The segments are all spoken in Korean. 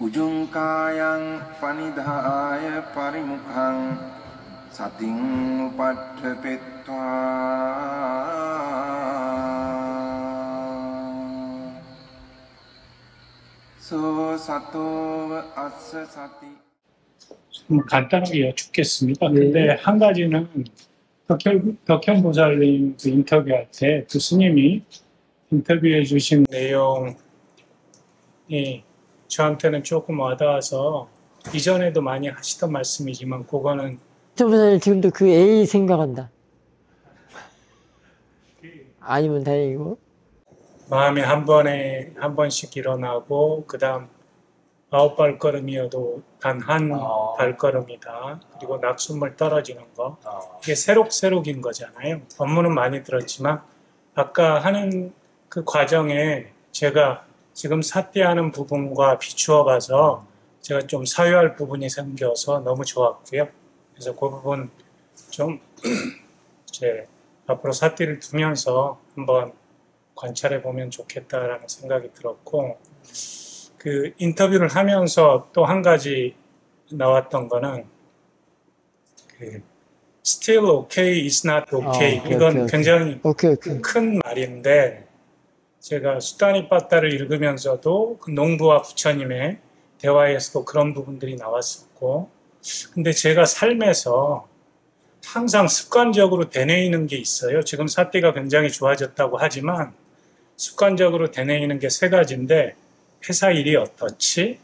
Ujungkayang panidhaya parimukhang sating upadhepetva so sato assa sati. 좀 간단하게 여쭙겠습니다. 근데 한 가지는 덕현보살님 그 인터뷰할 때 그 스님이 인터뷰해 주신 내용이 저한테는 조금 와닿아서 이전에도 많이 하시던 말씀이지만 그거는 덕현보살님 지금도 그 A 생각한다. 아니면 다행이고. 마음에 한 번씩 일어나고 그 다음 9발걸음이어도 단 한 발걸음이다. 그리고 낙숫물 떨어지는 거. 이게 새록새록인 거잖아요. 법문은 많이 들었지만 아까 하는 그 과정에 제가 지금 사띠하는 부분과 비추어 봐서 제가 좀 사유할 부분이 생겨서 너무 좋았고요. 그래서 그 부분 좀 이제 앞으로 사띠를 두면서 한번 관찰해 보면 좋겠다라는 생각이 들었고, 그 인터뷰를 하면서 또 한 가지 나왔던 거는 그 still okay is not okay. 이건 굉장히 큰 말인데 제가 수다니 빠따를 읽으면서도 그 농부와 부처님의 대화에서도 그런 부분들이 나왔었고, 근데 제가 삶에서 항상 습관적으로 되뇌이는 게 있어요. 지금 사띠가 굉장히 좋아졌다고 하지만 습관적으로 되뇌이는 게 세 가지인데, 회사 일이 어떻지?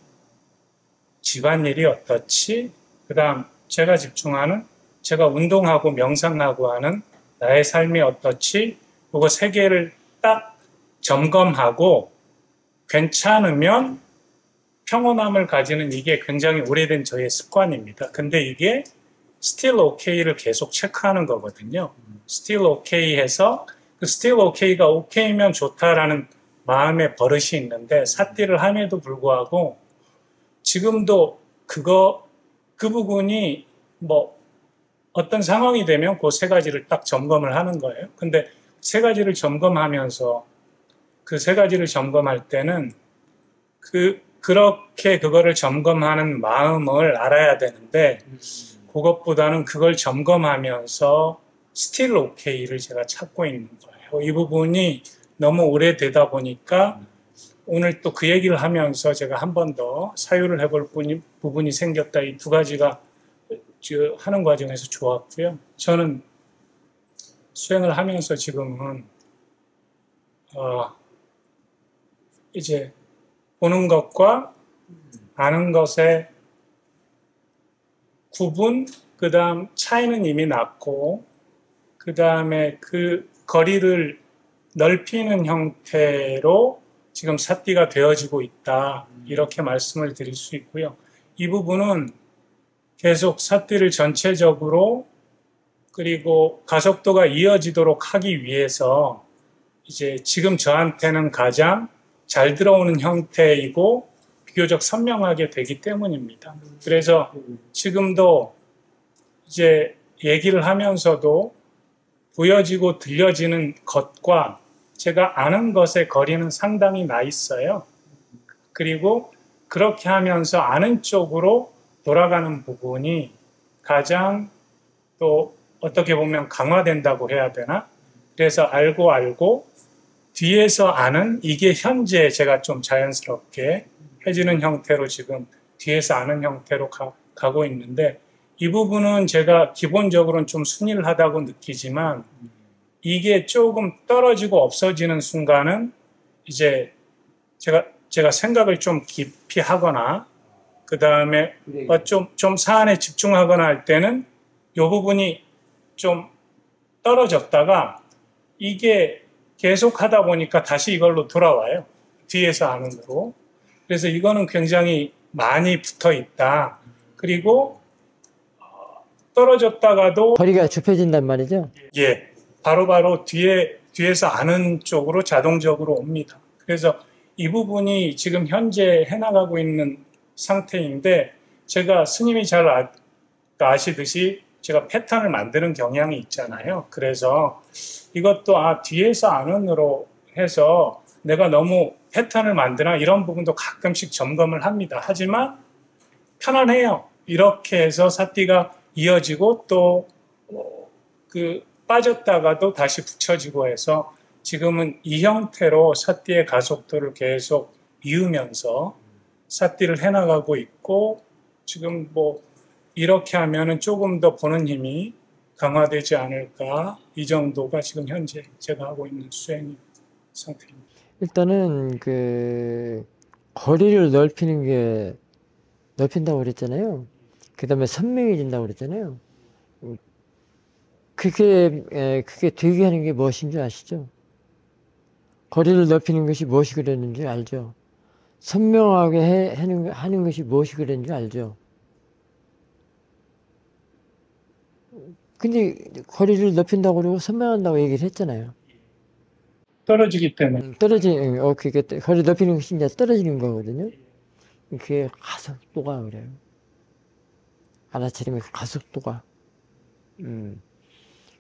집안일이 어떻지? 그 다음 제가 집중하는, 제가 운동하고 명상하고 하는 나의 삶이 어떻지? 그거 세 개를 딱 점검하고 괜찮으면 평온함을 가지는, 이게 굉장히 오래된 저의 습관입니다. 근데 이게 still okay를 계속 체크하는 거거든요. still okay 해서 그 still okay가 okay면 좋다라는 마음의 버릇이 있는데, 사띠를 함에도 불구하고 지금도 그 부분이 뭐 어떤 상황이 되면 그 세 가지를 딱 점검을 하는 거예요. 근데 세 가지를 점검하면서 그 세 가지를 점검할 때는 그렇게 그거를 점검하는 마음을 알아야 되는데, 그것보다는 그걸 점검하면서 still okay를 제가 찾고 있는 거예요. 이 부분이 너무 오래되다 보니까 오늘 또 그 얘기를 하면서 제가 한 번 더 사유를 해볼 부분이 생겼다. 이 두 가지가 하는 과정에서 좋았고요. 저는 수행을 하면서 지금은 이제 보는 것과 아는 것의 구분, 그 다음 차이는 이미 났고, 그 다음에 그 거리를 넓히는 형태로 지금 사띠가 되어지고 있다. 이렇게 말씀을 드릴 수 있고요. 이 부분은 계속 사띠를 전체적으로, 그리고 가속도가 이어지도록 하기 위해서 이제 지금 저한테는 가장 잘 들어오는 형태이고 비교적 선명하게 되기 때문입니다. 그래서 지금도 이제 얘기를 하면서도 보여지고 들려지는 것과 제가 아는 것의 거리는 상당히 나 있어요. 그리고 그렇게 하면서 아는 쪽으로 돌아가는 부분이 가장 또 어떻게 보면 강화된다고 해야 되나? 그래서 알고 뒤에서 아는, 이게 현재 제가 좀 자연스럽게 해지는 형태로 지금 뒤에서 아는 형태로 가고 있는데, 이 부분은 제가 기본적으로는 좀 순일하다고 느끼지만 이게 조금 떨어지고 없어지는 순간은 이제 제가 생각을 좀 깊이 하거나 그 다음에 좀 사안에 집중하거나 할 때는 이 부분이 좀 떨어졌다가 이게 계속 하다 보니까 다시 이걸로 돌아와요. 뒤에서 아는 거로. 그래서 이거는 굉장히 많이 붙어 있다. 그리고 떨어졌다가도 거리가 좁혀진단 말이죠? 예, 바로바로 뒤에서 아는 쪽으로 자동적으로 옵니다. 그래서 이 부분이 지금 현재 해나가고 있는 상태인데, 제가 스님이 잘 아시듯이 제가 패턴을 만드는 경향이 있잖아요. 그래서 이것도 뒤에서 안으로 해서 내가 너무 패턴을 만드나 이런 부분도 가끔씩 점검을 합니다. 하지만 편안해요. 이렇게 해서 사띠가 이어지고 또 빠졌다가도 다시 붙여지고 해서 지금은 이 형태로 사띠의 가속도를 계속 이으면서 사띠를 해나가고 있고, 지금 뭐 이렇게 하면은 조금 더 보는 힘이 강화되지 않을까, 이 정도가 지금 현재 제가 하고 있는 수행 상태입니다. 일단은 거리를 넓힌다고 그랬잖아요. 그 다음에 선명해진다고 그랬잖아요. 그게 되게 하는 게 무엇인 줄 아시죠? 거리를 넓히는 것이 무엇이 그랬는지 알죠? 선명하게 하는 것이 무엇이 그랬는지 알죠? 근데 거리를 넓힌다고 그러고 선명한다고 얘기를 했잖아요. 떨어지기 때문에. 그게 거리 넓히는 것이 이제 떨어지는 거거든요. 그게 가속도가 그래요. 알아차리면 가속도가.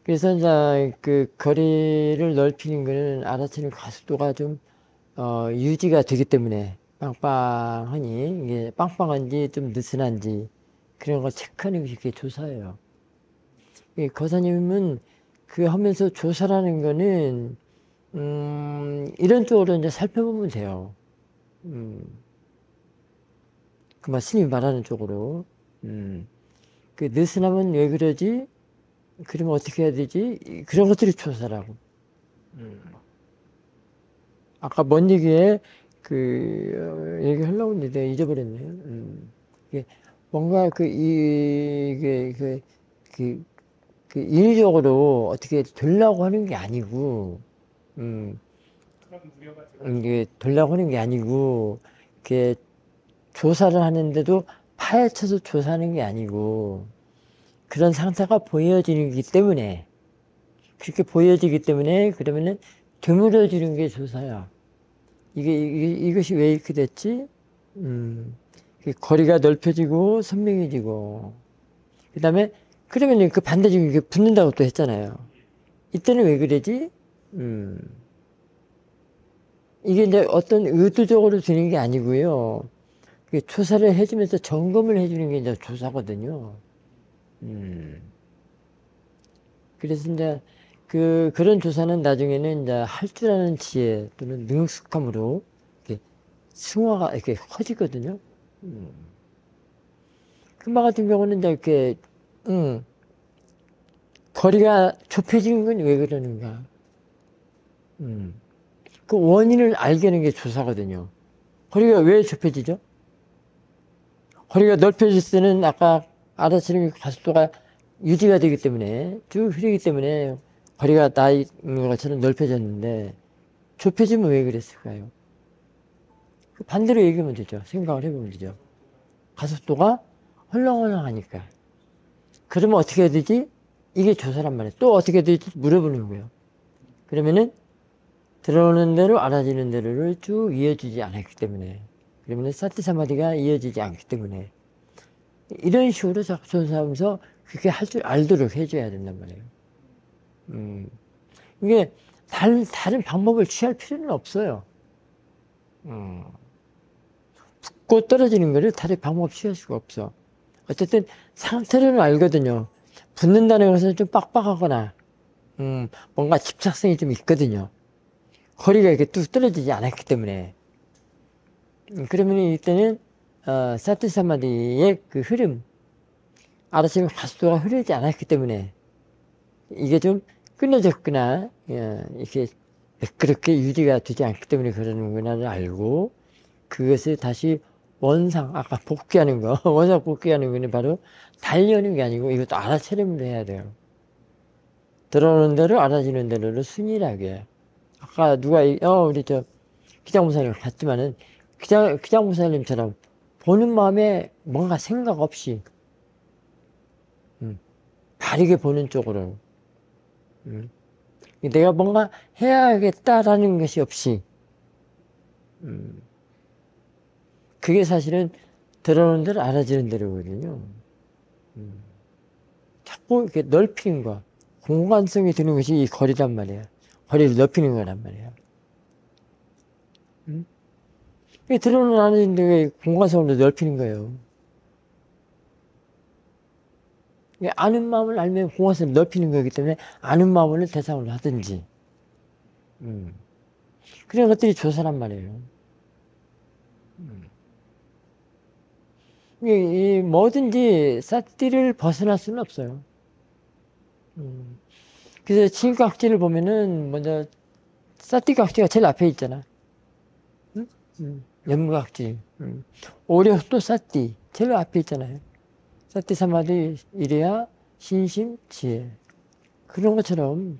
그래서 이제 그 거리를 넓히는 거는 알아차리는 가속도가 좀, 유지가 되기 때문에 빵빵하니, 이게 빵빵한지 좀 느슨한지 그런 걸 체크하는 것이 그게 조사예요. 거사님은 하면서 조사라는 거는, 이런 쪽으로 이제 살펴보면 돼요. 스님이 말하는 쪽으로. 느슨하면 왜 그러지? 그러면 어떻게 해야 되지? 그런 것들이 조사라고. 아까 뭔 얘기에, 얘기하려고 했는데 잊어버렸네요. 뭔가 인위적으로 어떻게 되려고 하는 게 아니고, 이게 되려고 하는 게 아니고, 이렇게 조사를 하는데도 파헤쳐서 조사하는 게 아니고, 그런 상태가 보여지기 때문에, 그렇게 보여지기 때문에, 그러면은 드물어지는 게 조사야. 이것이 왜 이렇게 됐지? 거리가 넓혀지고, 선명해지고, 그 다음에, 그러면 반대쪽에 이게 붙는다고 또 했잖아요. 이때는 왜 그러지? 이게 이제 어떤 의도적으로 되는 게 아니고요. 조사를 해주면서 점검을 해주는 게 이제 조사거든요. 그래서 이제 그런 조사는 나중에는 이제 할 줄 아는 지혜 또는 능숙함으로 이렇게 승화가 이렇게 커지거든요. 금방 같은 경우는 이제 이렇게, 거리가 좁혀지는 건 왜 그러는가? 그 원인을 알게 하는 게 조사거든요. 거리가 왜 좁혀지죠? 거리가 넓혀질 때는 아까 알아차리는 가속도가 유지가 되기 때문에, 쭉 흐르기 때문에 거리가 나 있는 것처럼 넓혀졌는데, 좁혀지면 왜 그랬을까요? 반대로 얘기하면 되죠. 생각을 해보면 되죠. 가속도가 헐렁헐렁하니까. 그러면 어떻게 해야 되지? 이게 조사란 말이에요. 또 어떻게 해야 되지? 물어보는 거예요. 그러면은 들어오는 대로 알아지는 대로를 쭉 이어지지 않았기 때문에, 그러면 사티 사마디가 이어지지 않기 때문에, 이런 식으로 자꾸 조사하면서 그렇게 할 줄 알도록 해줘야 된단 말이에요. 이게 다른 방법을 취할 필요는 없어요. 붙고 떨어지는 거를 다른 방법 취할 수가 없어. 어쨌든 상태로는 알거든요. 붙는다는 것은 좀 빡빡하거나, 뭔가 집착성이 좀 있거든요. 거리가 이렇게 뚝 떨어지지 않았기 때문에. 그러면 이때는, 사티 사마디의 그 흐름, 알아차리면 가속도가 흐르지 않았기 때문에, 이게 좀 끊어졌거나, 이렇게 매끄럽게 유지가 되지 않기 때문에 그러는구나를 알고, 그것을 다시 원상, 아까 복귀하는 거, 원상 복귀하는 거는 바로 달려는 게 아니고 이것도 알아차림을 해야 돼요. 들어오는 대로 알아지는 대로를 순일하게. 아까 우리 기장무사님 봤지만은, 기장무사님처럼 보는 마음에 뭔가 생각 없이, 바르게 보는 쪽으로, 내가 뭔가 해야겠다라는 것이 없이, 그게 사실은 들어오는 대로 알아지는 대로거든요. 자꾸 이렇게 넓히는 거, 공간성이 드는 것이 이 거리란 말이에요. 거리를 넓히는 거란 말이에요. 이 드러는 아는데 공간성을 넓히는 거예요. 아는 마음을 알면 공간성을 넓히는 거기 때문에 아는 마음을 대상으로 하든지. 그런 것들이 조사란 말이에요. 뭐든지 사띠를 벗어날 수는 없어요. 그래서 칠각지를 보면은 먼저 사띠각지가 제일 앞에 있잖아. 염각지. 오력도 사띠 제일 앞에 있잖아요. 사띠 사마디 이래야 신심 지혜. 그런 것처럼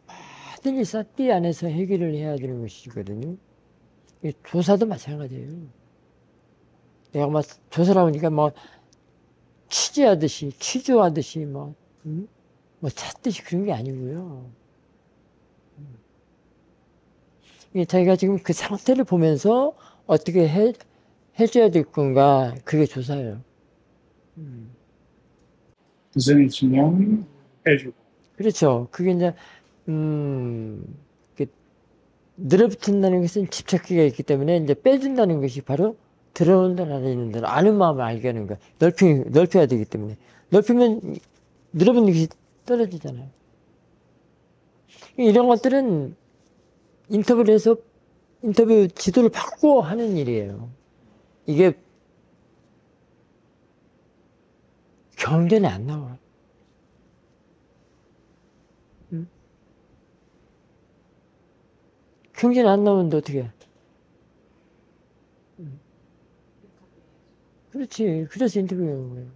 뭐든지 사띠 안에서 해결을 해야 되는 것이거든요. 조사도 마찬가지예요. 내가 막 조사를 하니까 뭐 취재하듯이 취조하듯이 뭐 찾듯이 그런 게 아니고요. 자기가 지금 그 상태를 보면서 어떻게 해줘야 될 건가, 그게 조사예요. 무슨 있으면 해주고. 그렇죠. 그게 이제 늘어붙는다는 것은 집착기가 있기 때문에 이제 빼준다는 것이 바로 들어온다는 데는 아는 마음을 알게 하는 거야. 넓혀야 되기 때문에. 넓히면 늘어붙는 것이 떨어지잖아요. 이런 것들은 인터뷰를 해서 인터뷰 지도를 받고 하는 일이에요. 이게 경전에 안 나와. 경전에 안 나오는데 어떻게 해? 그렇지. 그래서 인터뷰하는 거예요.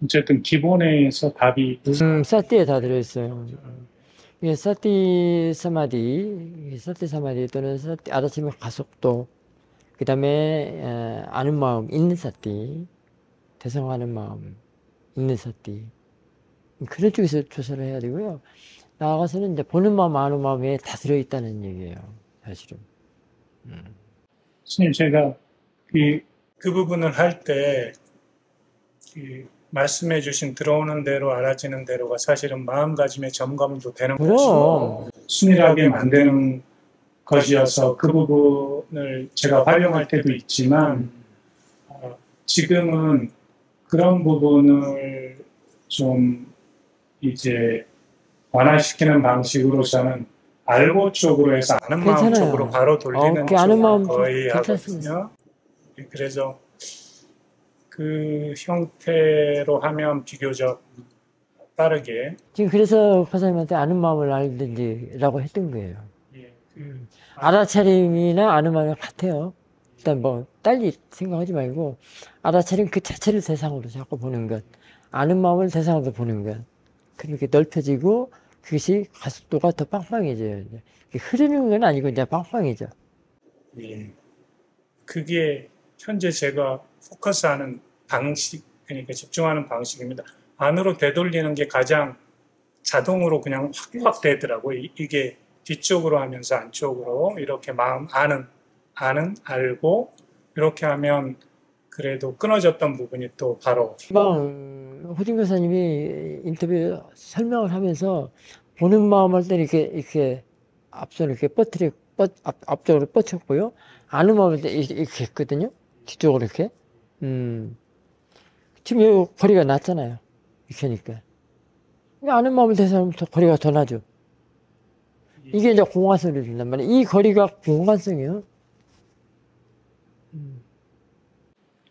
어쨌든 기본에서 답이 사띠에 다 들어있어요. 이게 사띠 사마디 또는 사띠 아다치미 가속도, 그 다음에 아는 마음 있는 사띠, 대성하는 마음 있는 사띠, 그런 쪽에서 조사를 해야 되고요. 나아가서는 이제 보는 마음 아는 마음에 다 들어있다는 얘기예요, 사실은. 선생님, 제가 그 부분을 할 때 말씀해 주신 들어오는 대로 알아지는 대로가 사실은 마음가짐의 점검도 되는 것이고 순일하게 만드는 것이어서 그 부분을 제가 활용할 때도 있지만 지금은 그런 부분을 좀 이제 완화시키는 방식으로 저는 알고 쪽으로 해서 아는 마음 쪽으로 바로 돌리는 쪽을 거의 하거든요. 그래서 그 형태로 하면 비교적 빠르게. 지금 그래서 과사님한테 아는 마음을 알든지라고 했던 거예요. 알아차림이나 아는 마음이 같아요. 일단 뭐 딸리 생각하지 말고 알아차림 그 자체를 대상으로 자꾸 보는 것, 아는 마음을 대상으로 보는 것, 그렇게 넓혀지고 그것이 가속도가 더 빵빵해져요. 흐르는 건 아니고 이제 빵빵해져. 예. 그게 현재 제가 포커스하는 방식, 그러니까 집중하는 방식입니다. 안으로 되돌리는 게 가장 자동으로 그냥 확 되더라고요. 이게 뒤쪽으로 하면서 안쪽으로 이렇게 마음 알고 이렇게 하면 그래도 끊어졌던 부분이 또 바로. 호진 교사님이 인터뷰 설명을 하면서 보는 마음 할 때는 이렇게 앞손을 이렇게 앞쪽으로 뻗쳤고요. 아는 마음 할 때 이렇게 했거든요. 뒤쪽으로 이렇게. 지금 여기 거리가 낮잖아요. 이렇게 하니까. 아는 마음을 대상으로 거리가 더 나죠. 이게 이제 공간성을 준단 말이에요. 이 거리가 공간성이에요.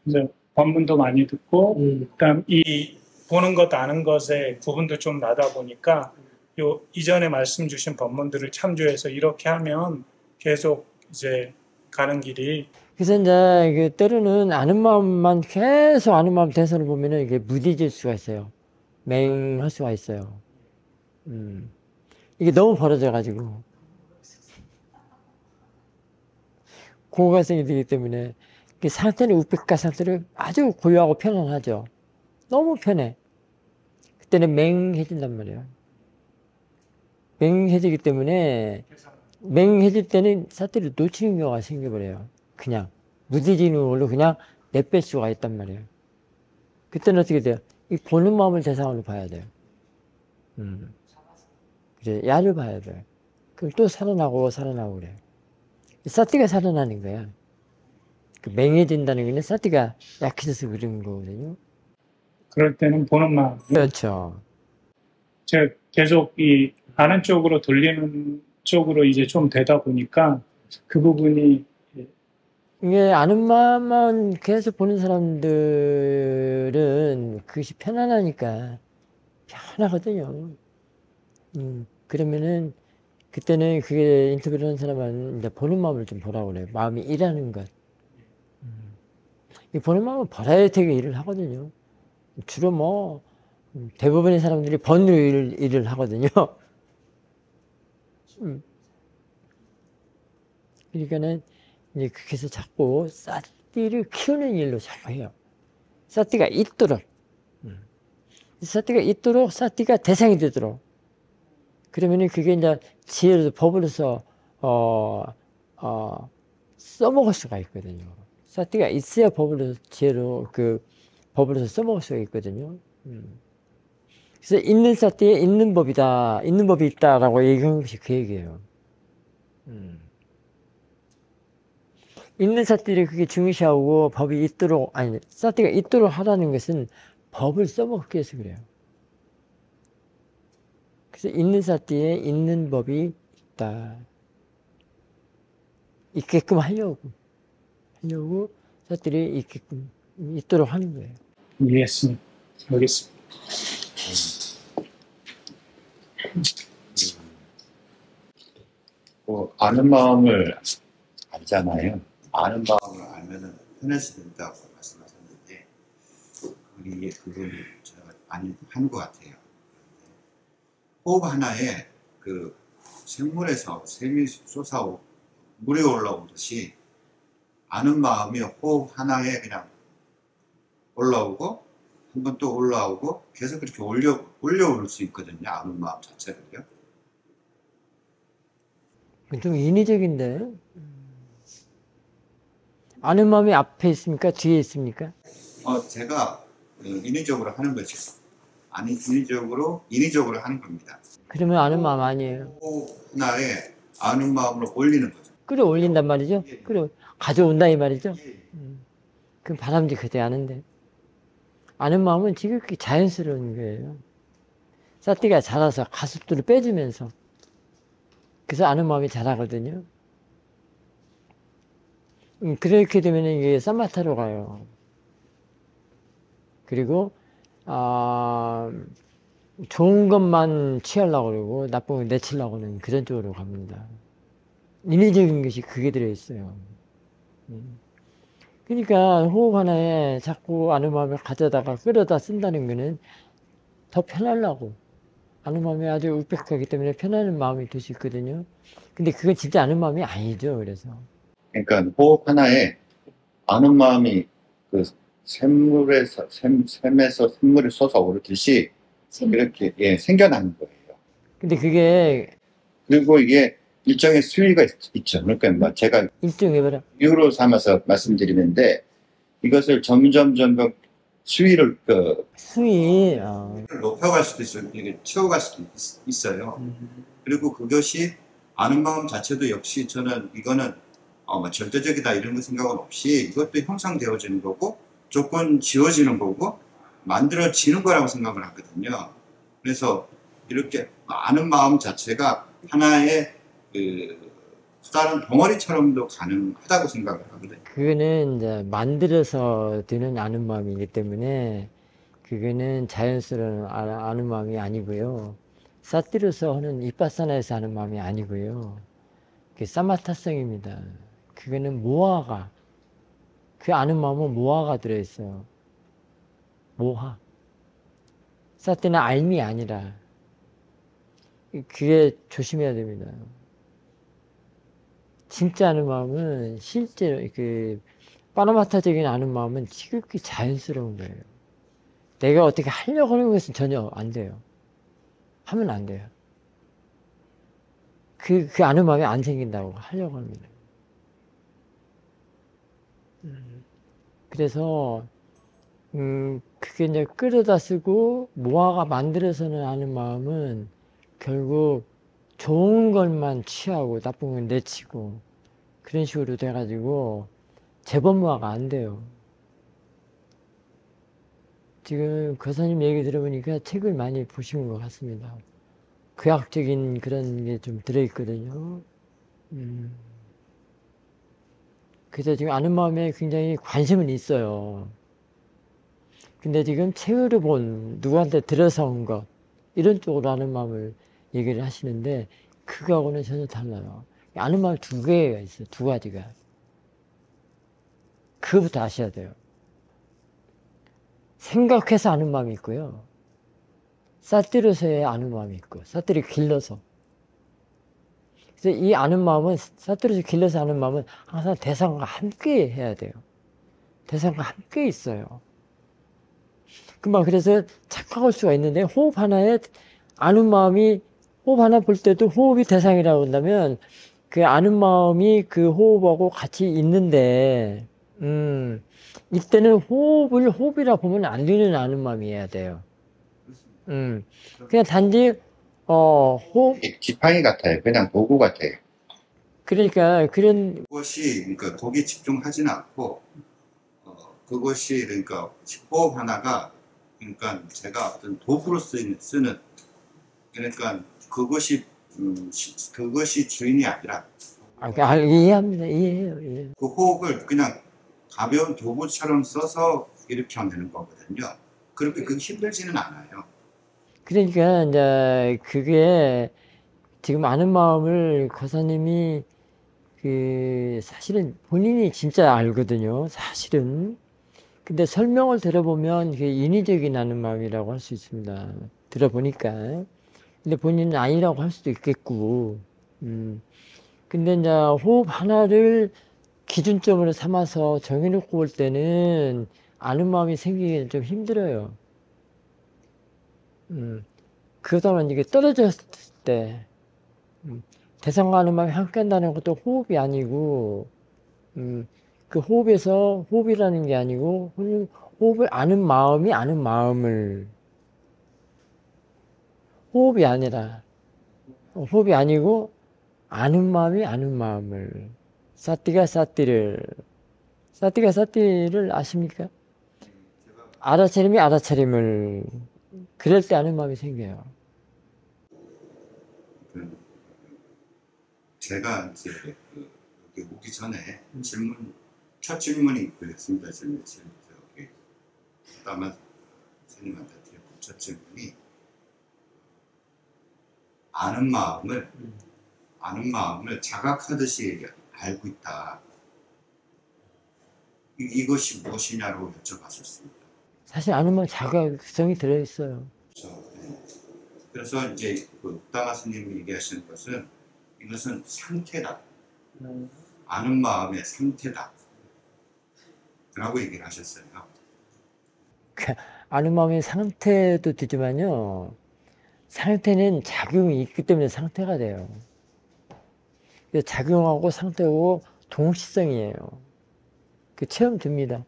이제 본문도 많이 듣고, 그다음 이 보는 것 아는 것의 구분도 좀 나다 보니까 요 이전에 말씀 주신 본문들을 참조해서 이렇게 하면 계속 이제 가는 길이. 그래서 이제 때로는 아는 마음만 계속 아는 마음 대선을 보면은 이게 무뎌질 수가 있어요. 맹할 수가 있어요. 이게 너무 벌어져가지고 고가성이 되기 때문에 그 상태는 우백가 상태를 아주 고요하고 편안하죠. 너무 편해. 그때는 맹해진단 말이에요. 맹해지기 때문에 맹해질 때는 사태를 놓치는 경우가 생겨버려요. 그냥 무뎌지는 걸로 그냥 내뺄 수가 있단 말이에요. 그때는 어떻게 돼요? 이 보는 마음을 대상으로 봐야 돼요. 그래, 야를 봐야 돼요. 그럼 또 살아나고 그래요. 사띠가 살아나는 거야. 그 맹해진다는 거는 사띠가 약해져서 그런 거거든요. 그럴 때는 보는 마음. 그렇죠. 제가 계속 이 아는 쪽으로 돌리는 쪽으로 이제 좀 되다 보니까 그 부분이 이게 아는 마음만 계속 보는 사람들은 그것이 편안하니까 편하거든요. 그러면은 그때는 그게 인터뷰를 하는 사람은 이제 보는 마음을 좀 보라고 그래요. 마음이 일하는 것. 이 보는 마음은 벌어야 되게 일을 하거든요. 주로 뭐 대부분의 사람들이 번으로 일을 하거든요. 그러니까는 이제 그래서 자꾸 사띠를 키우는 일로 자꾸 해요. 사띠가 있도록. 사띠가 있도록 사띠가 대상이 되도록. 그러면은 그게 이제 지혜로 법으로서 써먹을 수가 있거든요. 사띠가 있어야 법으로서 지혜로 그 법으로서 써먹을 수가 있거든요. 그래서 있는 사띠에 있는 법이다, 있는 법이 있다라고 얘기하는 것이 그 얘기예요. 있는 사띠를 그게 중시하고 법이 있도록, 아니, 사띠가 있도록 하라는 것은 법을 써먹기 위해서 그래요. 그래서 있는 사띠에 있는 법이 있다. 있게끔 하려고 사띠를 있게끔, 있도록 하는 거예요. 이해했습니다. 알겠습니다. 뭐 아는 마음을 알잖아요. 아는 마음을 알면은 편해진다고 말씀하셨는데 그건 제가 많이 한 것 같아요. 호흡 하나에 그 생물에서 샘이 솟아오 물에 올라오듯이 아는 마음이 호흡 하나에 그냥 올라오고 한 번 또 올라오고 계속 그렇게 올려올 수 있거든요. 아는 마음 자체를요. 좀 인위적인데. 아는 마음이 앞에 있습니까? 뒤에 있습니까? 제가 인위적으로 하는 거죠. 아니, 인위적으로 하는 겁니다. 그러면 아는 마음 아니에요. 하나에 아는 마음으로 올리는 거죠. 끌어올린단 말이죠. 가져온다 이 말이죠. 예. 그럼 바람직하지 않은데. 아는 마음은 지극히 자연스러운 거예요. 사띠가 자라서 가습도를 빼주면서. 그래서 아는 마음이 자라거든요. 그렇게 되면 이게 사마타로 가요. 그리고 좋은 것만 취하려고 그러고 나쁜 거 내치려고 하는 그런 쪽으로 갑니다. 인위적인 것이 그게 들어있어요. 그러니까 호흡 하나에 자꾸 아는 마음을 가져다가 끌어다 쓴다는 거는 더 편하려고. 아는 마음이 아주 울백하기 때문에 편안한 마음이 들 수 있거든요. 근데 그건 진짜 아는 마음이 아니죠. 그래서. 그러니까 호흡 하나에 아는 마음이 그 샘에서 샘물이 솟아오르듯이 이렇게 생겨나는 거예요. 근데 그게 그리고 이게 일정의 수위가 있죠. 그러니까 뭐 제가 일종해봐라. 비유로 삼아서 말씀드리는데 이것을 점점 수위를 수위. 높여갈 수도 있어요. 이게 채워갈 수도 있어요. 그리고 그것이 아는 마음 자체도 역시 저는 이거는 절대적이다 이런 거 생각은 없이 이것도 형성되어지는 거고 조건 지어지는 거고 만들어지는 거라고 생각을 하거든요. 그래서 이렇게 아는 마음 자체가 하나의 다른 덩어리처럼도 가능하다고 생각을 하거든요. 그거는 이제 만들어서 드는 아는 마음이기 때문에 그거는 자연스러운 아는 마음이 아니고요. 사띠로서 하는 이빠사나에서 하는 마음이 아니고요. 그게 사마타성입니다. 그거는 모하가, 그 아는 마음은 모하가 들어있어요. 모하. 사띠는 알미 아니라. 그게 조심해야 됩니다. 진짜 아는 마음은 실제로 파라마타적인 아는 마음은 지극히 자연스러운 거예요. 내가 어떻게 하려고 하는 것은 전혀 안 돼요. 하면 안 돼요. 그 아는 마음이 안 생긴다고 하려고 합니다. 그래서 그게 이제 끌어다 쓰고 모아가 만들어서는 아는 마음은 결국 좋은 것만 취하고 나쁜 건 내치고 그런 식으로 돼가지고 재범무화가 안 돼요. 지금 거사님 얘기 들어보니까 책을 많이 보신 것 같습니다. 과학적인 그런 게 좀 들어있거든요. 그래서 지금 아는 마음에 굉장히 관심은 있어요. 근데 지금 책으로 본 누구한테 들어서 온 것 이런 쪽으로 아는 마음을 얘기를 하시는데 그거하고는 전혀 달라요. 아는 마음 두 개가 있어요. 두 가지가. 그거부터 아셔야 돼요. 생각해서 아는 마음이 있고요. 싸뜨려서의 아는 마음이 있고 싸뜨려 길러서. 그래서 이 아는 마음은 싸뜨려서 길러서 아는 마음은 항상 대상과 함께 해야 돼요. 대상과 함께 있어요. 금방 그래서 착각할 수가 있는데 호흡 하나에 아는 마음이 호흡 하나 볼 때도 호흡이 대상이라고 한다면 그 아는 마음이 그 호흡하고 같이 있는데 이때는 호흡을 호흡이라 보면 안 되는 아는 마음이어야 돼요. 그냥 단지 호흡 지팡이 같아요. 그냥 도구 같아요. 그러니까 그런 그것이 그러니까 거기에 집중하지는 않고 그것이 그러니까 호흡 하나가 그러니까 제가 어떤 도구로 쓰는 그러니까 그것이 주인이 아니라 이해합니다. 이해해요. 이해. 그 호흡을 그냥 가벼운 도구처럼 써서 일으켜내는 거거든요. 그렇게 그게 힘들지는 않아요. 그러니까 이제 그게 지금 아는 마음을 거사님이 그 사실은 본인이 진짜 알거든요. 사실은. 근데 설명을 들어보면 그게 인위적인 아는 마음이라고 할 수 있습니다. 들어보니까. 근데 본인은 아니라고 할 수도 있겠고. 근데 이제 호흡 하나를 기준점으로 삼아서 정해놓고 볼 때는 아는 마음이 생기기는 좀 힘들어요. 그러다만 이게 떨어졌을 때, 대상과 아는 마음이 함께 한다는 것도 호흡이 아니고, 그 호흡에서 호흡이라는 게 아니고, 호흡을 아는 마음이 아는 마음을, 호흡이 아니라, 호흡이 아니고, 아는 마음이 아는 마음을, 사띠가 사띠를 아십니까? 알아차림이 알아차림을, 그럴 때 아는 마음이 생겨요. 제가 이제 여기 오기 전에 첫 질문이 그랬습니다. 저기 다만 선생님한테 드렸고 첫 질문이 아는 마음을 자각하듯이 알고 있다. 이것이 무엇이냐고 여쭤봤었습니다. 사실 아는 마음 자각성이 들어있어요. 그래서 이제 그 옥다마 스님이 얘기하시는 것은 이것은 상태다. 아는 마음의 상태다. 라고 얘기를 하셨어요. 아는 마음의 상태도 되지만요. 상태는 작용이 있기 때문에 상태가 돼요. 그래서 작용하고 상태하고 동시성이에요. 그 체험 듭니다.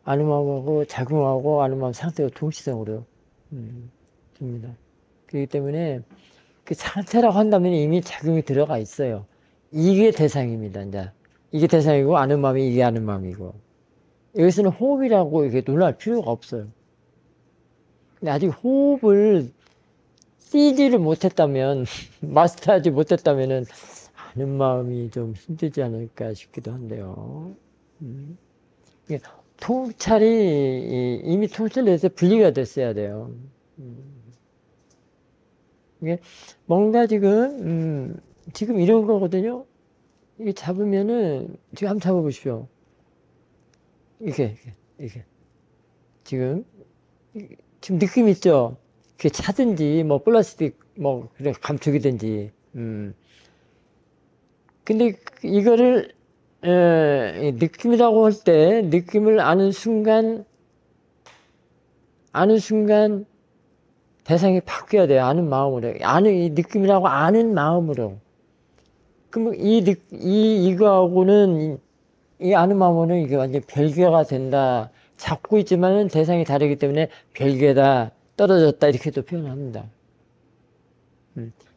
아는 마음하고 작용하고 아는 마음 상태가 동시성으로 듭니다. 그렇기 때문에 그 상태라고 한다면 이미 작용이 들어가 있어요. 이게 대상입니다. 이제 이게 대상이고 아는 마음이 이게 아는 마음이고 여기서는 호흡이라고 이렇게 놀랄 필요가 없어요. 근데 아직 호흡을 띄지를 못했다면 마스터하지 못했다면은 아는 마음이 좀 힘들지 않을까 싶기도 한데요. 통찰이 이미 통찰돼서 분리가 됐어야 돼요. 이게 뭔가 지금 이런 거거든요. 이게 잡으면은 지금 한번 잡아보십시오. 이게 지금 느낌 있죠? 그게 차든지 뭐 플라스틱 뭐 그래 감촉이든지. 근데 이거를 느낌이라고 할 때 느낌을 아는 순간 대상이 바뀌어야 돼요. 아는 마음으로. 이 느낌이라고 아는 마음으로. 그럼 이거하고는 이 아는 마음으로는 이게 완전 별개가 된다. 잡고 있지만은 대상이 다르기 때문에 별개다, 떨어졌다 이렇게도 표현합니다.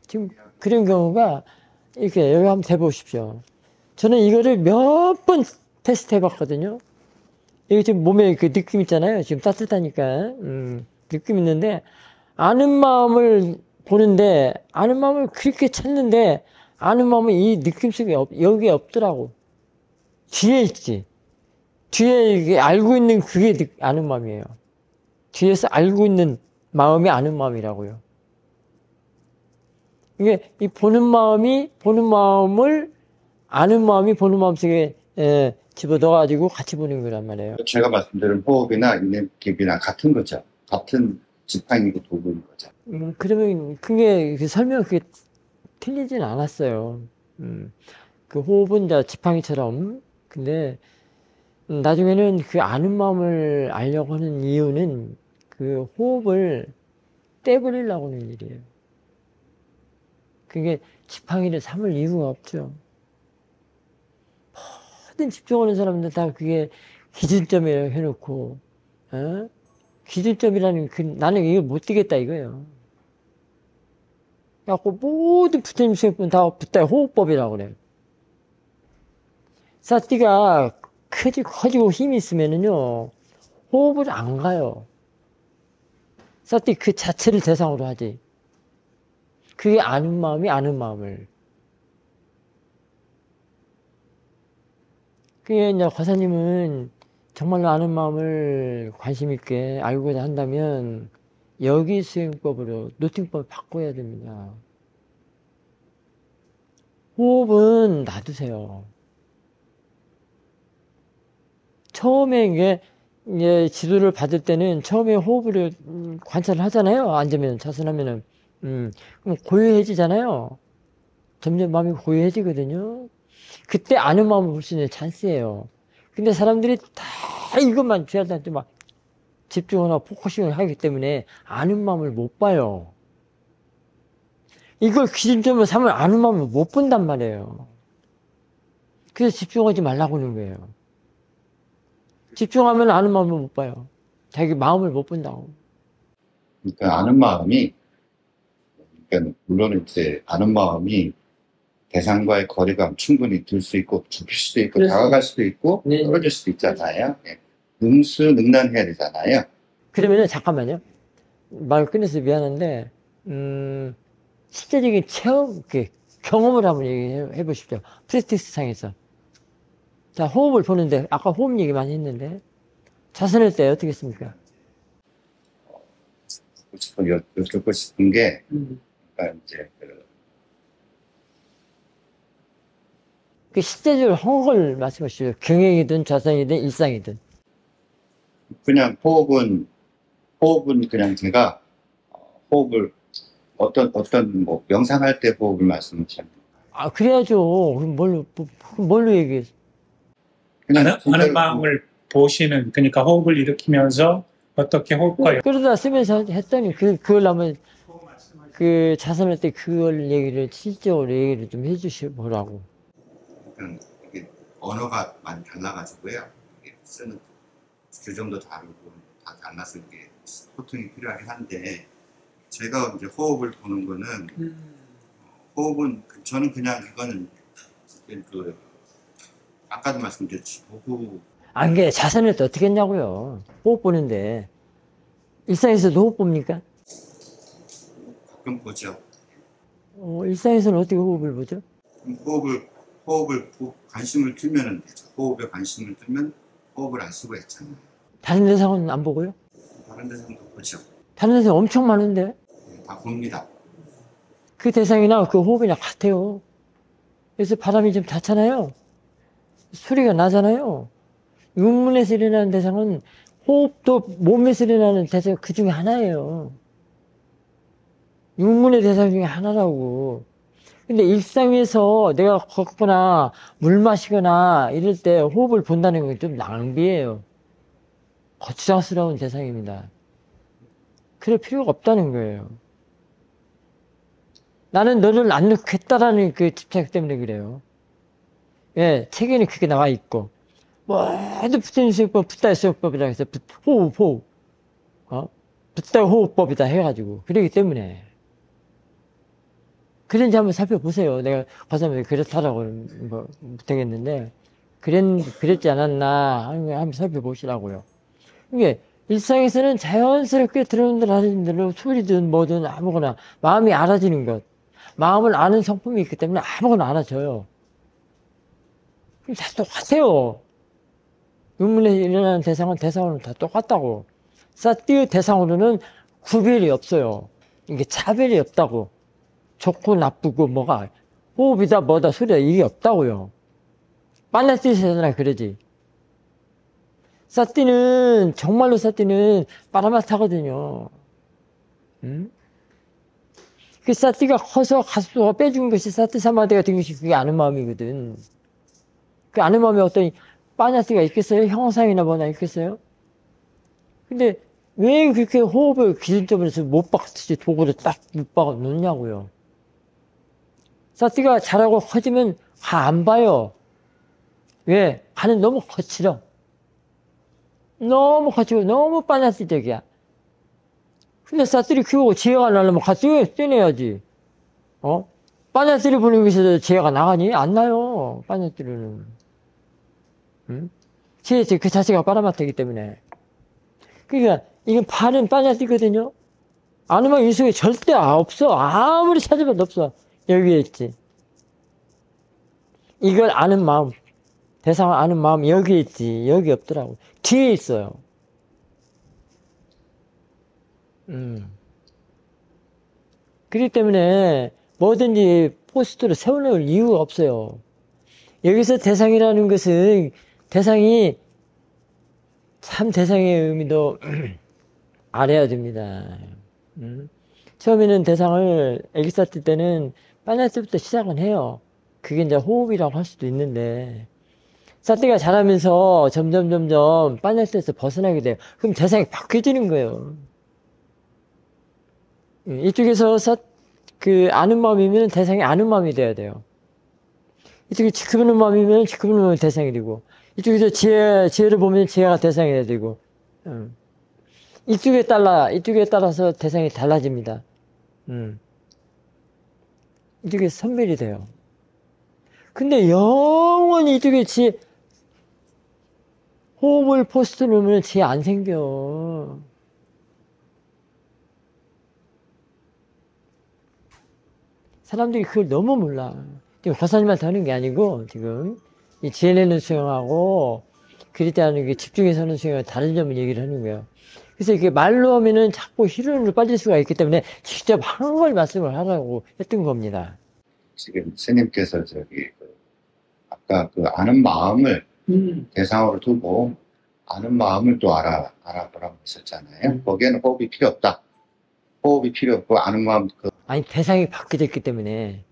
지금 그런 경우가 이렇게 여기 한번 대보십시오. 저는 이거를 몇 번 테스트 해봤거든요. 여기 지금 몸에 그 느낌 있잖아요. 지금 따뜻하니까 느낌 있는데 아는 마음을 보는데 아는 마음을 그렇게 찾는데 아는 마음은 이 느낌 속에 여기에 없더라고. 뒤에 있지. 뒤에 이게 알고 있는 그게 아는 마음이에요. 뒤에서 알고 있는 마음이 아는 마음이라고요. 이게 이 보는 마음을 아는 마음이 보는 마음 속에 집어넣어가지고 같이 보는 거란 말이에요. 제가 말씀드린 호흡이나 인내깊이나 같은 거죠. 같은 지팡이고 도구인 거죠. 그러면 그게 설명 그게 틀리진 않았어요. 그 호흡은 지팡이처럼. 근데 나중에는 그 아는 마음을 알려고 하는 이유는 그 호흡을 떼버리려고 하는 일이에요. 그게 지팡이를 삼을 이유가 없죠. 모든 집중하는 사람들 다 그게 기준점이라고 해놓고, 기준점이라는 나는 이걸 못 뛰겠다 이거예요. 그래갖고 모든 부처님 수행법은 다 붓다의 호흡법이라고 그래요. 사띠가 커지고 힘이 있으면은요, 호흡을 안 가요. 사띠 그 자체를 대상으로 하지. 그게 아는 마음이 아는 마음을. 그게 이제 과사님은 정말로 아는 마음을 관심 있게 알고자 한다면 여기 수행법으로 노팅법을 바꿔야 됩니다. 호흡은 놔두세요. 처음에 이게 지도를 받을 때는 처음에 호흡을 관찰을 하잖아요. 앉으면, 자선하면은. 그럼 고요해지잖아요. 점점 마음이 고요해지거든요. 그때 아는 마음을 볼 수 있는 찬스예요. 근데 사람들이 다 이것만 죄한테 막 집중하거나 포커싱을 하기 때문에 아는 마음을 못 봐요. 이걸 기준점으로 삼으면 아는 마음을 못 본단 말이에요. 그래서 집중하지 말라고 하는 거예요. 집중하면 아는 마음을 못 봐요. 자기 마음을 못 본다고. 그러니까 아는 마음이, 그러니까 물론 이제 아는 마음이 대상과의 거리감 충분히 들 수 있고 좁힐 수도 있고 그래서, 다가갈 수도 있고 네. 떨어질 수도 있잖아요. 능수능란해야 되잖아요. 그러면은 잠깐만요. 말 끊어서 미안한데 실제적인 체험, 경험을 한번 얘기해 보십시오. 프랙티스 상에서. 자, 호흡을 보는데 아까 호흡 얘기 많이 했는데 자선할 때 어떻게 했습니까? 여쭙고 싶은 게, 그러니까 이제 그 실제적으로 한 걸 말씀하시죠. 경행이든 자선이든 일상이든. 그냥 호흡은 그냥 제가 호흡을 어떤 뭐 명상할 때 호흡을 말씀하시는 아, 그래야죠. 그럼 뭘로 얘기했어? 아는 마음을 보시는, 그러니까 호흡을 일으키면서 어떻게 호흡과 그러다 쓰면서 했더니 그걸 한번 그 자선할 때 그걸 얘기를 실제적으로 얘기를 좀 해주시보라고. 이게 언어가 많이 달라가지고요. 이게 쓰는 규정도 다르고 다 달라서 이게 소통이 필요하긴 한데, 제가 이제 호흡을 보는 거는 호흡은 저는 그냥 이거는 그 아까도 말씀드렸지 보고. 안 게 자선할 때 어떻게 했냐고요. 호흡 보는데 일상에서도 호흡 봅니까? 가끔 보죠. 일상에서는 어떻게 호흡을 보죠? 호흡을 관심을 두면은 되죠. 호흡에 관심을 두면 호흡을 알 수가 있잖아요. 다른 대상은 안 보고요? 다른 데서도 보죠. 다른 대상 엄청 많은데 네, 다 봅니다. 그 대상이나 그 호흡이나 같아요. 그래서 바람이 좀 닿잖아요. 소리가 나잖아요. 육문에서 일어나는 대상은 호흡도 몸에서 일어나는 대상 그 중에 하나예요. 육문의 대상 중에 하나라고. 근데 일상에서 내가 걷거나 물 마시거나 이럴 때 호흡을 본다는 건 좀 낭비예요. 거추장스러운 대상입니다. 그럴 필요가 없다는 거예요. 나는 너를 안 놓겠다라는 그 집착 때문에 그래요. 예, 책에는 그게 나와 있고, 모두 부처님 수행법, 붓다의 수행법이라고 해서, 호흡, 붓다의 호흡법이다 해가지고, 그러기 때문에. 그런지 한번 살펴보세요. 내가 과사님이 그렇다라고는 뭐 못하겠는데, 그랬지 않았나 한번 살펴보시라고요. 이게 일상에서는 자연스럽게 들어오는 대로 소리든 뭐든 아무거나 마음이 알아지는 것. 마음을 아는 성품이 있기 때문에 아무거나 알아져요. 다 똑같아요. 의문에 일어나는 대상은 대상으로는 다 똑같다고. 사띠의 대상으로는 구별이 없어요. 이게 차별이 없다고. 좋고 나쁘고 뭐가 호흡이다 뭐다 소리다 이게 없다고요. 빨라띠세잖아 그러지. 사띠는 정말로 사띠는 빠라마타거든요. 응? 그 사띠가 커서 가수가 빼준 것이 사띠 사마디가 된 것이 그게 아는 마음이거든. 그 아는 마음에 어떤 빠냐띠가 있겠어요? 형상이나 뭐나 있겠어요? 근데 왜 그렇게 호흡을 기준점으로 해서 못 박듯이 도구를 딱 못 박아 놓냐고요. 사띠가 자라고 커지면 가 안 봐요. 왜? 가는 너무 거칠어. 너무 거치고 너무 빠냐띠적이야. 근데 사띠를 키우고 지혜가 나려면 같이 떼내야지. 빠냐띠를 보는 것에서 지혜가 나가니? 안 나요. 빠냐띠로는. 응? 지혜 그 자체가 빠라마타이기 때문에. 그러니까 이건 반은 빠냐띠거든요. 아누마 이 속에 절대 없어. 아무리 찾아봐도 없어. 여기에 있지. 이걸 아는 마음, 대상을 아는 마음 여기에 있지. 여기 없더라고. 뒤에 있어요. 그렇기 때문에 뭐든지 포스트로 세워놓을 이유가 없어요. 여기서 대상이라는 것은 대상이 참 대상의 의미도 알아야 됩니다. 처음에는 대상을 애기 쌌을 때는 빠냐띠부터 시작은 해요. 그게 이제 호흡이라고 할 수도 있는데 사띠가 자라면서 점점 빠냐띠에서 벗어나게 돼요. 그럼 대상이 바뀌어지는 거예요. 이쪽에서 그 아는 마음이면 대상이 아는 마음이 돼야 돼요. 이쪽에 지켜보는 마음이면 지켜보는 마음이 대상이 되고 이쪽에서 지혜를 보면 지혜가 대상이 돼야 되고 이쪽에 따라서 대상이 달라집니다. 이쪽에 선별이 돼요. 근데 영원히 이쪽에 호흡을 포스트 놓으면 지혜 안 생겨. 사람들이 그걸 너무 몰라. 지금 과사님한테 하는 게 아니고, 지금, 이 지혜내는 수행하고, 그릴 때 하는 게 집중해서 하는 수행하고 다른 점을 얘기를 하는 거예요. 그래서 이게 말로 하면은 자꾸 희론으로 빠질 수가 있기 때문에 직접 한 걸 말씀을 하라고 했던 겁니다. 지금 스님께서 아까 그 아는 마음을 대상으로 두고 아는 마음을 또 알아보라고 했었잖아요. 거기에는 호흡이 필요 없다. 호흡이 필요 없고 아는 마음 아니 대상이 바뀌어졌기 때문에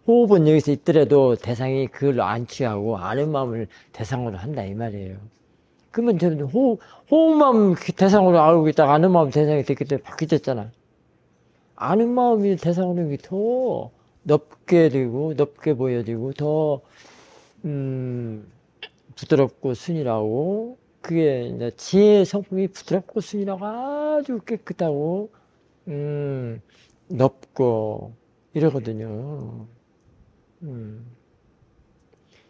호흡은 여기서 있더라도 대상이 그걸로 안 취하고 아는 마음을 대상으로 한다 이 말이에요. 그러면 저는 호흡만 대상으로 알고 있다가 아는 마음 대상이 됐기 때문에 바뀌어졌잖아. 아는 마음이 대상으로 더 넓게 되고 넓게 보여지고 더 부드럽고 순이라고 그게 이제 지혜의 성품이 부드럽고 순이라고 아주 깨끗하고 넓고 이러거든요.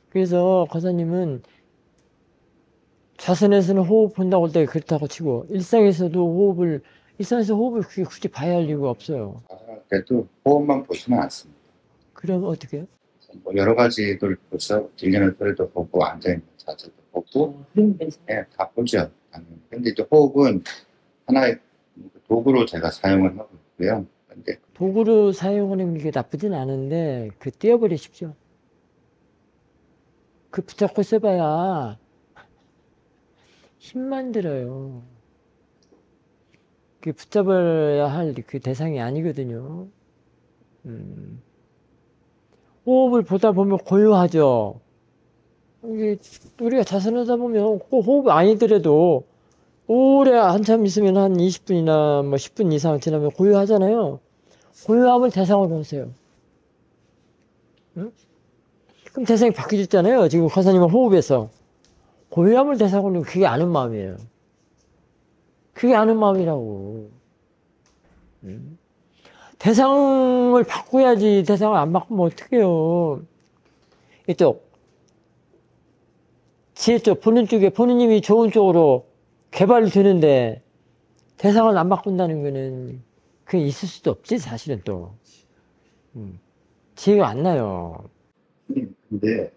그래서 과사님은 자선에서는 호흡 본다고 할 때 그렇다고 치고 일상에서 호흡을 그렇게 굳이 봐야 할 이유가 없어요. 자선할 때도 호흡만 보지는 않습니다. 그럼 어떻게 해요? 뭐 여러 가지들 벌써 들리는 소리도 보고 앉아있는 자세도 보고 네, 다 보죠. 근데 이제 호흡은 하나의 도구로 제가 사용을 하고 있고요. 근데 도구로 사용하는 게 나쁘진 않은데 떼어버리십시오. 붙잡고 써봐야 힘만 들어요. 붙잡아야 할 그 대상이 아니거든요. 호흡을 보다 보면 고요하죠. 이게 우리가 자선하다 보면 꼭 호흡이 아니더라도 오래 한참 있으면 한 20분이나 뭐 10분 이상 지나면 고요하잖아요. 고요함을 대상으로 하세요. 응? 그럼 대상이 바뀌어졌잖아요. 지금 과사님은 호흡에서 고요함을 대상으로 하면 그게 아는 마음이에요. 그게 아는 마음이라고. 대상을 바꿔야지. 대상을 안 바꾸면 어떡해요. 이쪽 지혜 쪽 보는 쪽에 본인님이 좋은 쪽으로 개발이 되는데 대상을 안 바꾼다는 거는 그게 있을 수도 없지 사실은 또. 지혜가 안 나요. 근데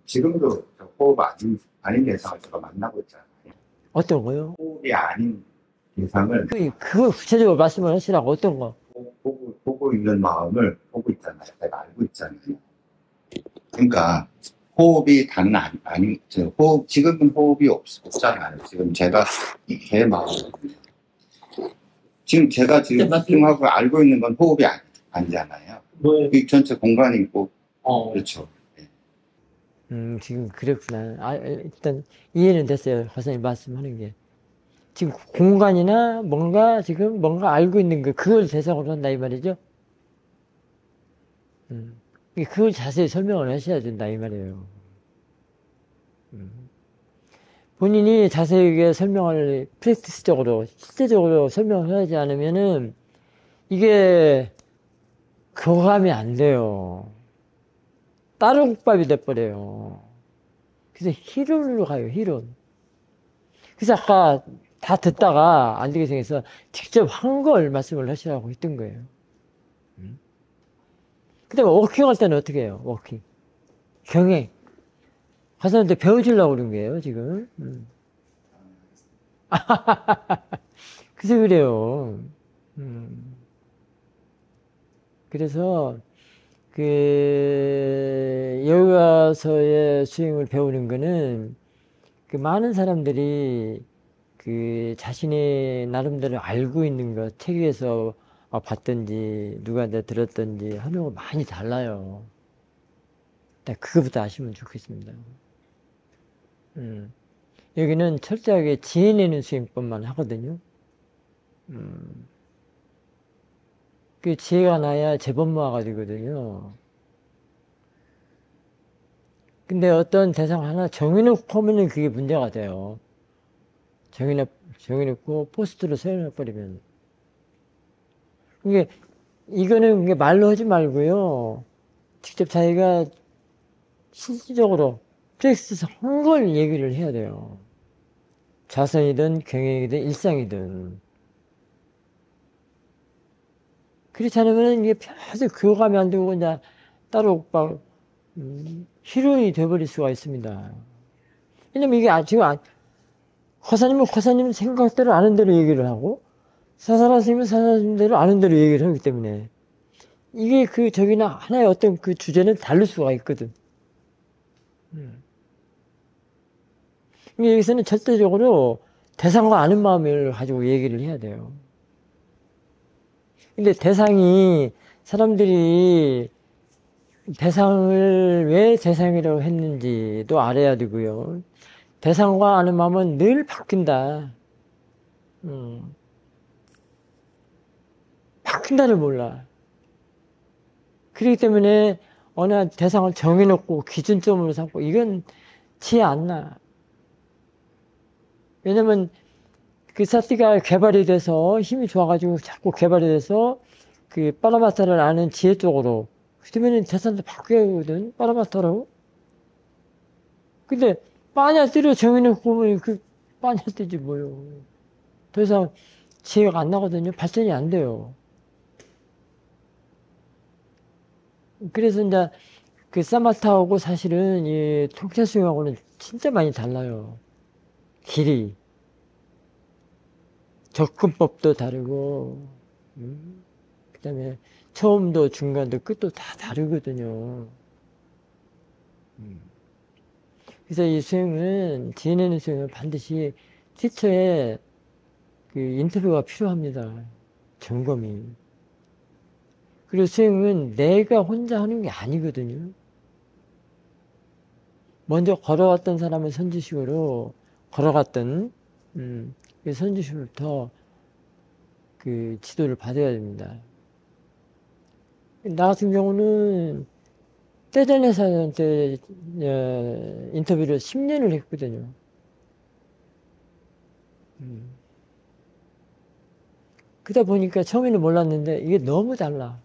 지금도 호흡 아닌 대상을 제가 만나고 있잖아요. 어떤 거요? 호흡이 아닌 대상을 그거 구체적으로 말씀을 하시라고. 어떤 거? 보고 있는 마음을 보고 있잖아요. 내가 알고 있잖아요. 그러니까 호흡이 다는 호흡 지금은 호흡이 없잖아요. 지금 제가 제 마음 지금 제가 집중하고 알고 있는 건 호흡이 아니잖아요. 이 전체 공간이 있고 그렇죠. 지금 그렇구나. 일단 이해는 됐어요. 화사님 말씀하는 게. 지금 공간이나 뭔가 지금 뭔가 알고 있는 거 그걸 대상으로 한다 이 말이죠. 그걸 자세히 설명을 하셔야 된다 이 말이에요. 본인이 자세하게 설명을 프랙티스적으로 실제적으로 설명을 하지 않으면은 이게 교감이 안 돼요. 다른 국밥이 돼버려요. 그래서 희론으로 가요, 희론. 그래서 아까 다 듣다가 안 되게 생겨서 직접 한 걸 말씀을 하시라고 했던 거예요. 그 다음에 워킹 할 때는 어떻게 해요, 워킹? 경행. 화사한테 배워주려고 그런 거예요, 지금. 그래서 그래요. 그래서, 여기 와서의 수행을 배우는 거는, 많은 사람들이, 자신의 나름대로 알고 있는 것, 책에서 봤던지, 누구한테 들었던지 하는 거 많이 달라요. 그거부터 아시면 좋겠습니다. 여기는 철저하게 지혜내는 수행법만 하거든요. 그 지혜가 나야 재범모아가 되거든요. 근데 어떤 대상 하나 정해놓고 하면은 그게 문제가 돼요. 정해놓고 포스트로 세워놔버리면. 이거는 말로 하지 말고요. 직접 자기가 실질적으로 프랙티스 한 걸 얘기를 해야 돼요. 자선이든 경영이든 일상이든. 그렇지 않으면 이게 계속 교감이 안 되고 이제 따로 막 희론이 돼버릴 수가 있습니다. 왜냐면 이게 지금 허사님은 생각대로 아는 대로 얘기를 하고 사사라스님은 사사님대로 아는 대로 얘기를 하기 때문에 이게 저기나 하나의 어떤 주제는 다를 수가 있거든. 여기서는 절대적으로 대상과 아는 마음을 가지고 얘기를 해야 돼요. 근데 사람들이 대상을 왜 대상이라고 했는지도 알아야 되고요. 대상과 아는 마음은 늘 바뀐다. 바뀐다를 몰라. 그렇기 때문에 어느 대상을 정해놓고 기준점으로 삼고 이건 지혜 안 나. 왜냐면 사티가 개발이 돼서 힘이 좋아가지고 자꾸 개발이 돼서 파라마타를 아는 지혜 쪽으로 그러면은 대상도 바뀌어야 하거든. 파라마타로. 근데 빠냐띠로 정해놓고 보면 빠냐띠지 뭐요. 더 이상 지혜가 안 나거든요. 발전이 안 돼요. 그래서 이제 사마타하고 사실은 이 통찰 수행하고는 진짜 많이 달라요. 길이. 접근법도 다르고, 그 다음에 처음도 중간도 끝도 다 다르거든요. 그래서 이 수행은, 지내는 수행은 반드시 티처에 인터뷰가 필요합니다. 점검이. 그리고 수행은 내가 혼자 하는 게 아니거든요. 먼저 걸어왔던 사람은 선지식으로 걸어갔던, 선지식으로부터 지도를 받아야 됩니다. 나 같은 경우는 떼전회사한테 인터뷰를 10년을 했거든요. 그러다 보니까 처음에는 몰랐는데 이게 너무 달라.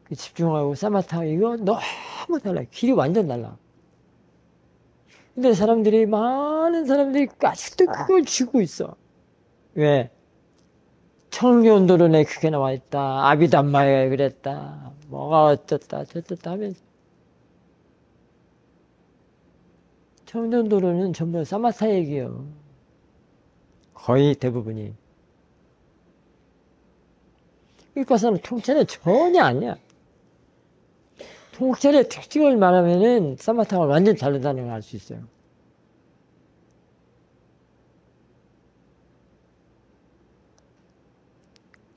그 집중하고 사마타 이거 너무 달라. 길이 완전 달라. 근데 많은 사람들이 아직도 그걸 쥐고 있어. 왜? 청년도론에 그게 나와 있다. 아비담마에 그랬다. 뭐가 어쩌다 저쩌다 하면서. 청년도론은 전부 사마타 얘기예요. 거의 대부분이. 이과사는 통찰은 전혀 아니야. 통찰의 특징을 말하면은 사마타가 완전 다르다는 걸 알 수 있어요.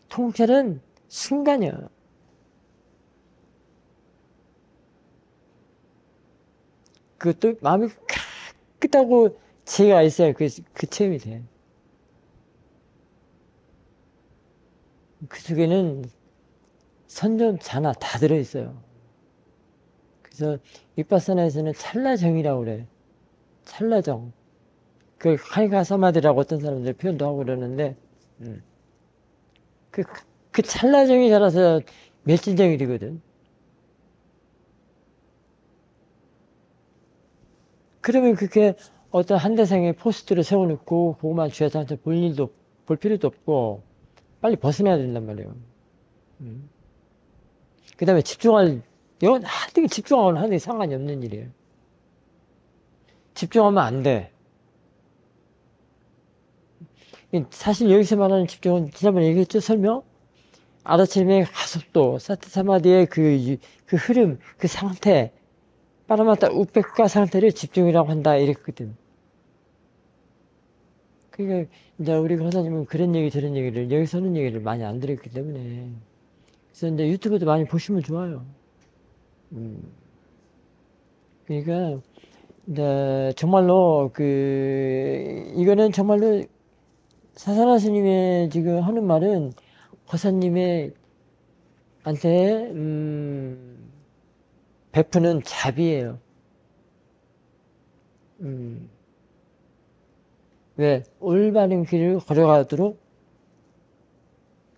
통찰은 순간이야. 그것도 마음이 깨끗하고 지혜가 있어야 그 체험이 돼. 그 속에는 선전, 자나 다 들어있어요. 그래서 윗바사나에서는 찰나정이라고 그래. 찰나정. 그 카이가 사마디라고 어떤 사람들 표현도 하고 그러는데, 그 찰나정이 자라서 멸진정이 되거든. 그러면 그게 어떤 한 대상에 포스트를 세워놓고 그것만 주야장한테 볼 필요도 없고 빨리 벗어나야 된단 말이에요. 그 다음에 이건 하등에 집중하고는 하등에 상관이 없는 일이에요. 집중하면 안 돼. 사실 여기서 말하는 집중은 지난번에 얘기했죠, 설명? 아라체림의 가속도, 사티 사마디의 그 흐름, 그 상태, 파라마타 우백과 상태를 집중이라고 한다, 이랬거든. 그러니까, 이제 우리 강사님은 그런 얘기, 저런 얘기를, 여기서 하는 얘기를 많이 안 들었기 때문에. 그래서 이제 유튜브도 많이 보시면 좋아요. 그러니까, 이제 정말로, 이거는 정말로 사사나 스님의 지금 하는 말은 거사님의 한테, 베푸는 자비예요. 왜? 올바른 길을 걸어가도록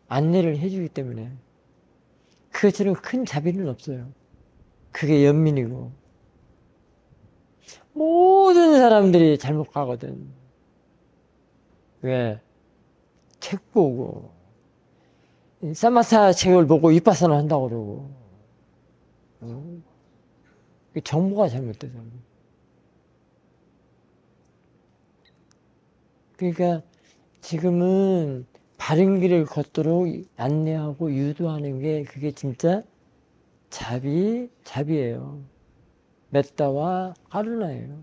안내를 해주기 때문에. 그것처럼 큰 자비는 없어요. 그게 연민이고. 모든 사람들이 잘못 가거든. 왜? 책 보고, 사마타 책을 보고 윗바사나 한다고 그러고. 정보가 잘못돼서. 그러니까 지금은 바른 길을 걷도록 안내하고 유도하는 게 그게 진짜 자비예요. 메타와 카루나예요.